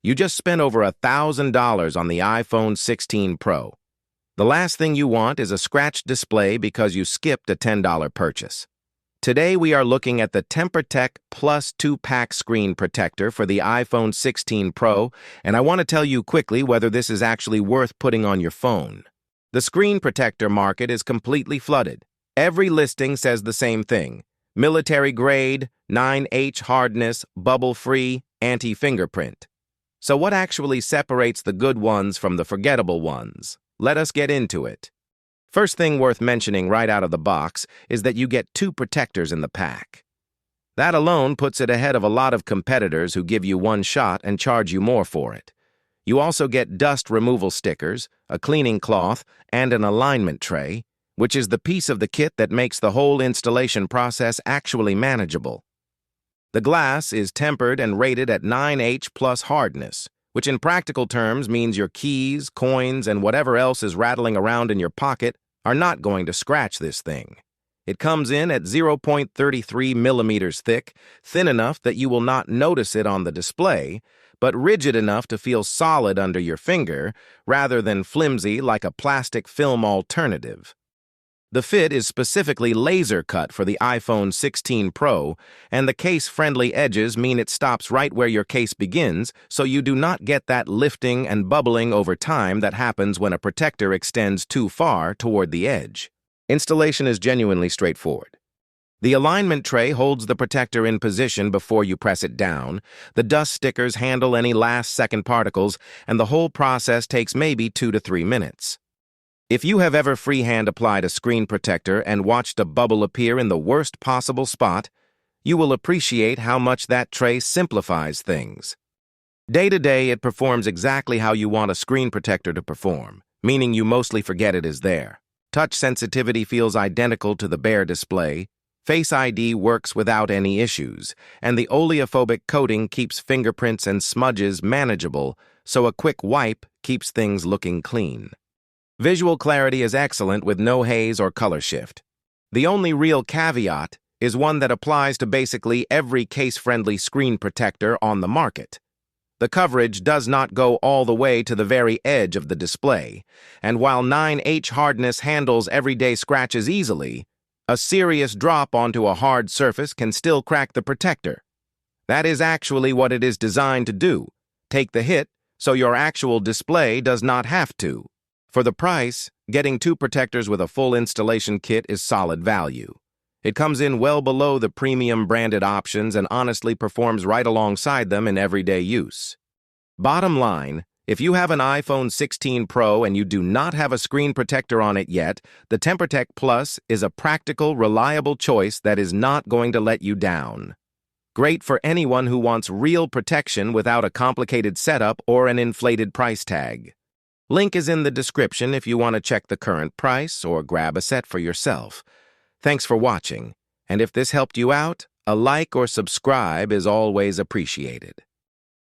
You just spent over $1,000 on the iPhone 16 Pro. The last thing you want is a scratched display because you skipped a $10 purchase. Today we are looking at the TEMPRTEK Plus 2-pack screen protector for the iPhone 16 Pro, and I want to tell you quickly whether this is actually worth putting on your phone. The screen protector market is completely flooded. Every listing says the same thing: military grade, 9H hardness, bubble-free, anti-fingerprint. So what actually separates the good ones from the forgettable ones? Let us get into it. First thing worth mentioning right out of the box is that you get 2 protectors in the pack. That alone puts it ahead of a lot of competitors who give you one shot and charge you more for it. You also get dust removal stickers, a cleaning cloth, and an alignment tray, which is the piece of the kit that makes the whole installation process actually manageable. The glass is tempered and rated at 9H plus hardness, which in practical terms means your keys, coins, and whatever else is rattling around in your pocket are not going to scratch this thing. It comes in at 0.33 millimeters thick, thin enough that you will not notice it on the display, but rigid enough to feel solid under your finger, rather than flimsy like a plastic film alternative. The fit is specifically laser-cut for the iPhone 16 Pro, and the case-friendly edges mean it stops right where your case begins, so you do not get that lifting and bubbling over time that happens when a protector extends too far toward the edge. Installation is genuinely straightforward. The alignment tray holds the protector in position before you press it down, the dust stickers handle any last-second particles, and the whole process takes maybe 2 to 3 minutes. If you have ever freehand applied a screen protector and watched a bubble appear in the worst possible spot, you will appreciate how much that tray simplifies things. Day to day, it performs exactly how you want a screen protector to perform, meaning you mostly forget it is there. Touch sensitivity feels identical to the bare display, Face ID works without any issues, and the oleophobic coating keeps fingerprints and smudges manageable, so a quick wipe keeps things looking clean. Visual clarity is excellent with no haze or color shift. The only real caveat is one that applies to basically every case-friendly screen protector on the market. The coverage does not go all the way to the very edge of the display, and while 9H hardness handles everyday scratches easily, a serious drop onto a hard surface can still crack the protector. That is actually what it is designed to do: take the hit so your actual display does not have to. For the price, getting 2 protectors with a full installation kit is solid value. It comes in well below the premium branded options and honestly performs right alongside them in everyday use. Bottom line, if you have an iPhone 16 Pro and you do not have a screen protector on it yet, the TEMPRTEK Plus is a practical, reliable choice that is not going to let you down. Great for anyone who wants real protection without a complicated setup or an inflated price tag. Link is in the description if you want to check the current price or grab a set for yourself. Thanks for watching, and if this helped you out, a like or subscribe is always appreciated.